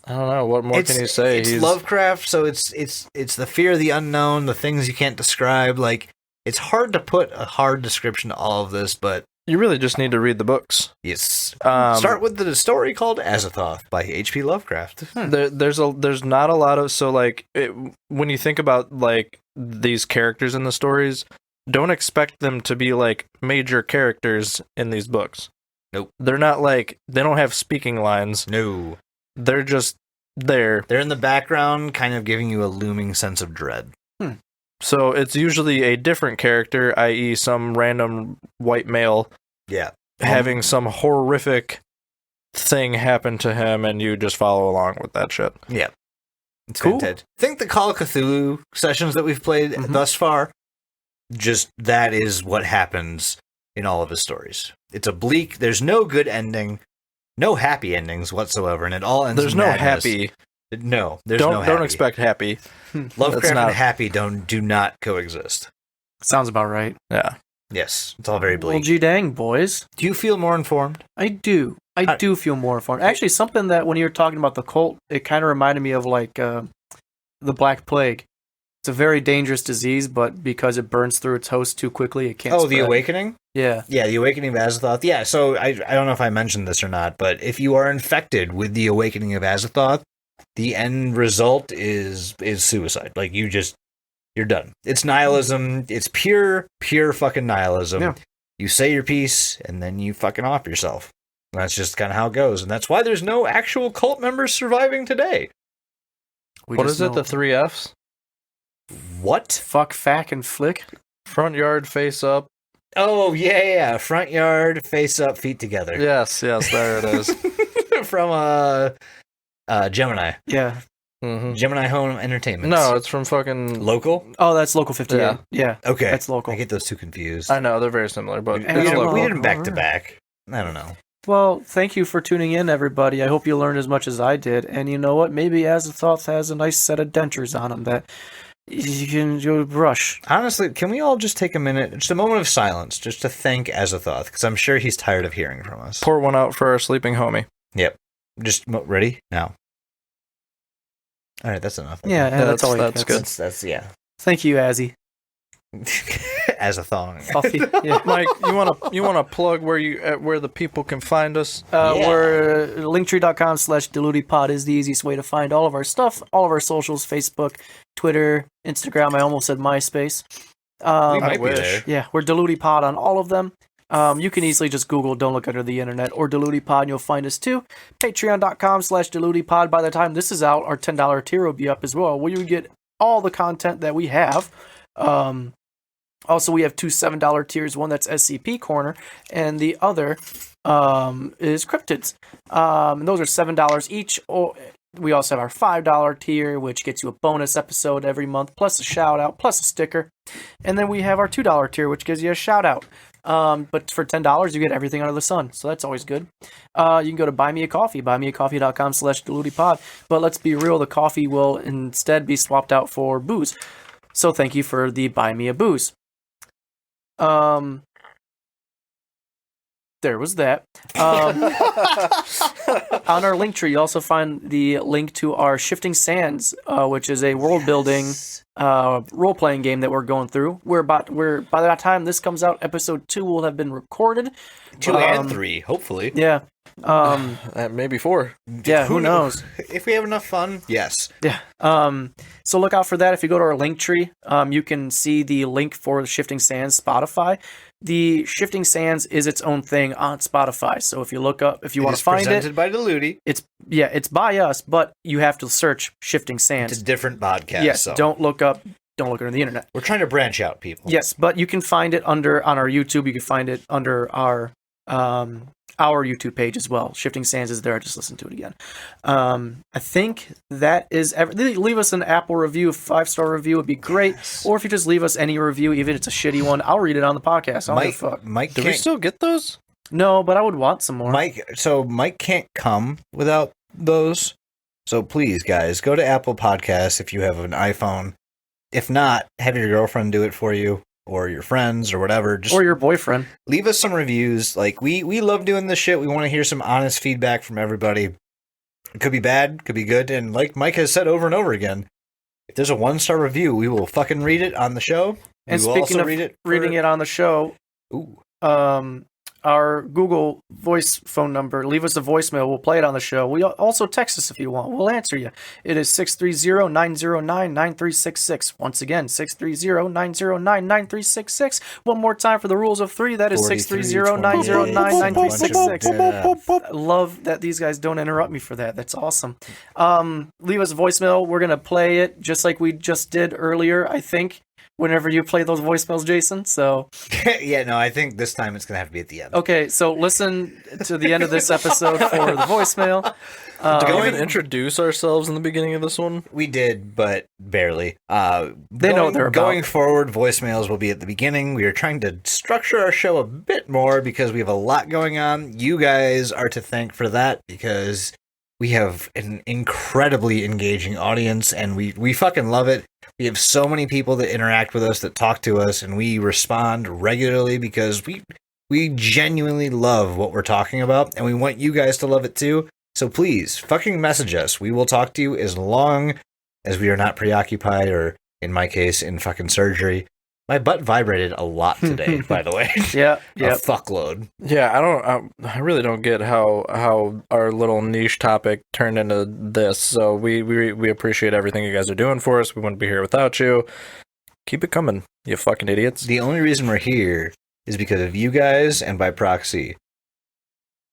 I don't know. What more can you say? It's Lovecraft, so it's the fear of the unknown, the things you can't describe. Like, it's hard to put a hard description to all of this, but you really just need to read the books. Yes. Start with the story called Azathoth by H.P. Lovecraft. There's not a lot of when you think about like these characters in the stories, don't expect them to be like major characters in these books. Nope. They're not like they don't have speaking lines. No. They're just there. They're in the background, kind of giving you a looming sense of dread. So it's usually a different character, i.e., some random white male Yeah. having some horrific thing happen to him, and you just follow along with that shit. Yeah. It's Cool. fantastic. I think the Call of Cthulhu sessions that we've played thus far, just that is what happens in all of his stories. It's a bleak, there's no good ending, no happy endings whatsoever, and it all ends There's in no madness. happy. No, there's no happy. Don't expect happy. Lovecraft That's not- and happy do not coexist. Sounds about right. Yeah. Yes, it's all very Well, bleak. gee dang, boys. Do you feel more informed? I do. I do feel more informed. Actually, something that when you were talking about the cult, it kind of reminded me of like the Black Plague. It's a very dangerous disease, but because it burns through its host too quickly, it can't Oh, spread. the Awakening? Yeah. Yeah, the Awakening of Azathoth. Yeah, so I don't know if I mentioned this or not, but if you are infected with the Awakening of Azathoth, the end result is suicide. Like you're done. It's nihilism. It's pure fucking nihilism. Yeah. You say your piece and then you fucking off yourself. And that's just kind of how it goes, and that's why there's no actual cult members surviving today. What is it? The 3 Fs? What? Fuck, fack, and flick? Front yard, face up. Oh yeah. Front yard, face up, feet together. Yes, there it is. From Gemini. Yeah. hmm Gemini Home Entertainment. No, it's from fucking. Local. Oh, that's Local 58. Yeah. Okay, That's local. I get those two confused. I know they're very similar, but And it's I don't local. we know. did them back to back. I don't know. Well, thank you for tuning in, everybody. I hope you learned as much as I did. And you know what? Maybe Azathoth has a nice set of dentures on him that you can go brush. Honestly, can we all just take a minute, just a moment of silence, just to thank Azathoth, because I'm sure he's tired of hearing from us. Pour one out for our sleeping homie. Yep. Just ready now. All right, that's enough. Yeah, that's all. that's good. That's yeah. Thank you, Azzy. Azathoth. Fuffy. Yeah. Mike, you wanna plug where the people can find us? Yeah. We're linktree.com/deludipod is the easiest way to find all of our stuff, all of our socials, Facebook, Twitter, Instagram. I almost said MySpace. We I might be wish. there. Yeah, we're Deludipod on all of them. You can easily just Google Don't Look Under the Internet or Deludipod and you'll find us too. Patreon.com/Deludipod. By the time this is out, our $10 tier will be up as well, where you get all the content that we have. Also, we have 2 $7 tiers, one that's SCP Corner, and the other is Cryptids. And those are $7 each. We also have our $5 tier, which gets you a bonus episode every month, plus a shout out, plus a sticker. And then we have our $2 tier, which gives you a shout out. But for $10, you get everything under the sun, so that's always good. You can go to Buy Me a Coffee, buymeacoffee.com/deludipod. But let's be real, the coffee will instead be swapped out for booze. So thank you for the Buy Me a Booze. There was that. On our link tree, you also find the link to our Shifting Sands, which is a world-building role-playing game that we're going through. By the time this comes out, episode 2 will have been recorded. 2 and 3, hopefully. Yeah. Maybe 4. Yeah, who knows? If we have enough fun, yes. Yeah. So look out for that. If you go to our link tree, you can see the link for the Shifting Sands Spotify. The Shifting Sands is its own thing on Spotify. So if you look up, if you want to find presented by Deludi. it's by us, but you have to search Shifting Sands. It's a different podcast. Yes, so. don't look under the internet. We're trying to branch out, people. Yes, but you can find it on our YouTube. You can find it under our YouTube page as well. Shifting Sands is there. Just listen to it again. I think that is leave us an Apple review, a 5-star review would be great. Or if you just leave us any review, even if it's a shitty one, I'll read it on the podcast. I don't give a fuck. Mike Do we can't, still get those? No, but I would want some more. Mike can't come without those. So please, guys, go to Apple Podcasts if you have an iPhone. If not, have your girlfriend do it for you, or your friends, or whatever. Just or your boyfriend. leave us some reviews. Like we love doing this shit. We want to hear some honest feedback from everybody. It could be bad, could be good, and like Mike has said over and over again, if there's a 1-star review, we will fucking read it on the show. And we will speaking also of read it reading it on the show, Ooh. our Google Voice phone number. Leave us a voicemail. We'll play it on the show. We also text us if you want. We'll answer you. It is 630-909-9366. Once again, 630-909-9366. One more time for the rules of 3. That is 630-909-9366. Love that these guys don't interrupt me for that. That's awesome. Leave us a voicemail. We're going to play it just like we just did earlier, I think. whenever you play those voicemails, Jason. So Yeah, no, I think this time it's gonna have to be at the end. okay, so listen to the end of this episode for the voicemail. Did we Going- even introduce ourselves in the beginning of this one? We did, but barely. They know what they're about. Going forward, voicemails will be at the beginning. We are trying to structure our show a bit more because we have a lot going on. You guys are to thank for that because we have an incredibly engaging audience and we fucking love it. We have so many people that interact with us, that talk to us, and we respond regularly because we genuinely love what we're talking about and we want you guys to love it too. So please, fucking message us. We will talk to you as long as we are not preoccupied or, in my case, in fucking surgery. My butt vibrated a lot today, by the way. Yeah, A yeah. fuckload. Yeah, I really don't get how our little niche topic turned into this. So we appreciate everything you guys are doing for us. We wouldn't be here without you. Keep it coming, you fucking idiots. The only reason we're here is because of you guys and by proxy,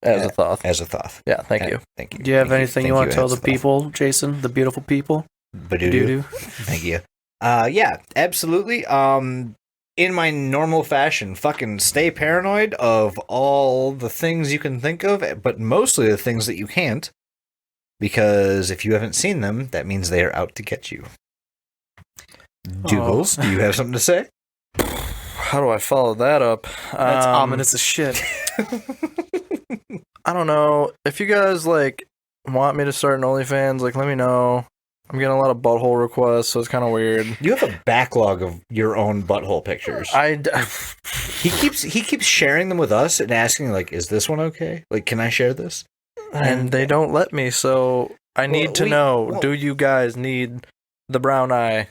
Azathoth. Yeah, thank you. Thank you. Do you have Thank anything you Thank want to tell the Azathoth. people, Jason? The beautiful people? Badoo-doo. Thank you. Yeah, absolutely. In my normal fashion, fucking stay paranoid of all the things you can think of, but mostly the things that you can't. Because if you haven't seen them, that means they are out to get you. Dougals, do you have something to say? How do I follow that up? That's ominous as shit. I don't know. If you guys want me to start an OnlyFans, let me know. I'm getting a lot of butthole requests, so it's kind of weird. You have a backlog of your own butthole pictures. He keeps sharing them with us and asking, is this one okay? Can I share this? And they don't let me, so I need to know, do you guys need the brown eye?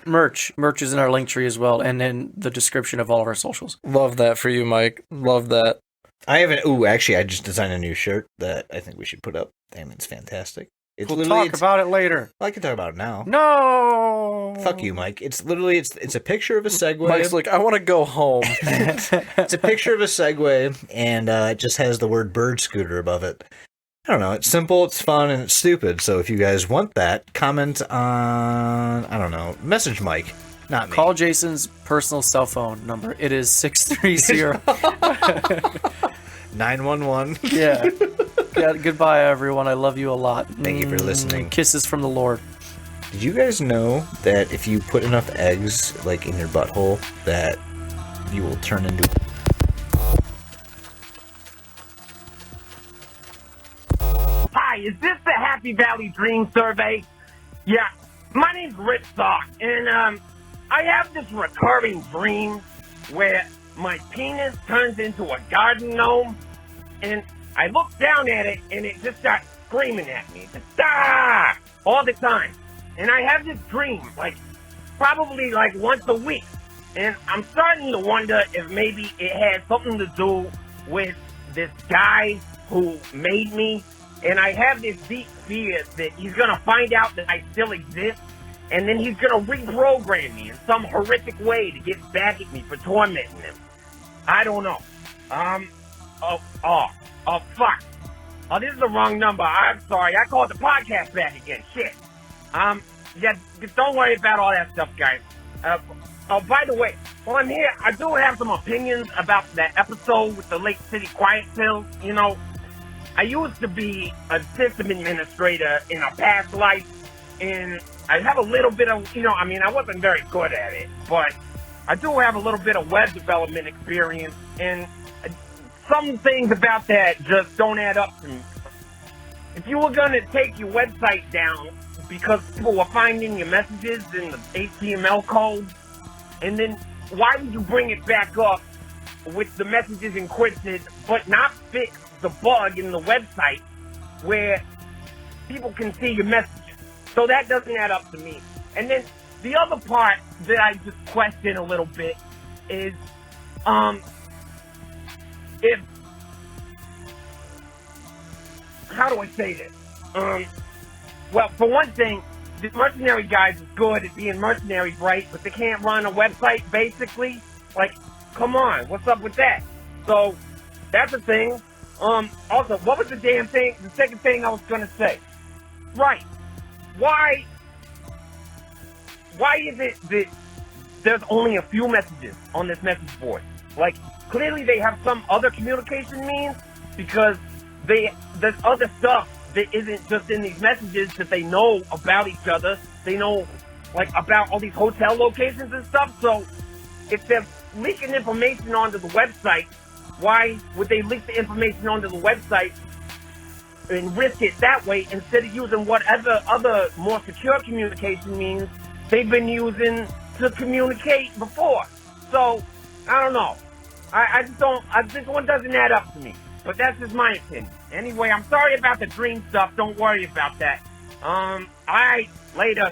Merch. Merch is in our link tree as well, and in the description of all of our socials. Love that for you, Mike. Love that. I haven't. Ooh, actually, I just designed a new shirt that I think we should put up. Damn, it's fantastic. We'll talk about it later. Well, I can talk about it now. No! Fuck you, Mike. It's literally it's a picture of a Segway. Mike's I want to go home. It's a picture of a Segway, and it just has the word bird scooter above it. I don't know. It's simple, it's fun, and it's stupid. So if you guys want that, comment on, I don't know, message Mike, not me. Call Jason's personal cell phone number. It is 630. 911. Yeah. Goodbye, everyone. I love you a lot. Thank you for listening. Kisses from the Lord. Did you guys know that if you put enough eggs, in your butthole, that you will turn into... Hi, is this the Happy Valley Dream Survey? Yeah, my name's Rich Sock, and I have this recurring dream where my penis turns into a garden gnome, and I look down at it, and it just starts screaming at me, just all the time. And I have this dream, probably once a week, and I'm starting to wonder if maybe it has something to do with this guy who made me. And I have this deep fear that he's going to find out that I still exist, and then he's going to reprogram me in some horrific way to get back at me for tormenting him. I don't know. Fuck. Oh, this is the wrong number. I'm sorry. I called the podcast back again. Shit. Yeah, don't worry about all that stuff, guys. By the way, while I'm here, I do have some opinions about that episode with the Lake City Quiet Pills. I used to be a system administrator in a past life, and I have a little bit of, I wasn't very good at it, but I do have a little bit of web development experience, and some things about that just don't add up to me. If you were going to take your website down because people were finding your messages in the HTML code, and then why would you bring it back up with the messages encrypted, but not fix the bug in the website where people can see your messages? So that doesn't add up to me. And then the other part that I just question a little bit is, if, how do I say this? Well, for one thing, the mercenary guys is good at being mercenaries, right? But they can't run a website, basically. Come on, what's up with that? So, that's a thing. Also, what was the damn thing? The second thing I was gonna say. Right. Why why is it that there's only a few messages on this message board? Like, clearly they have some other communication means, because there's other stuff that isn't just in these messages that they know about each other. They know, like, about all these hotel locations and stuff. So if they're leaking information onto the website, why would they leak the information onto the website and risk it that way instead of using whatever other more secure communication means they've been using to communicate before? So, I don't know. This one doesn't add up to me. But that's just my opinion. Anyway, I'm sorry about the dream stuff. Don't worry about that. Alright, later.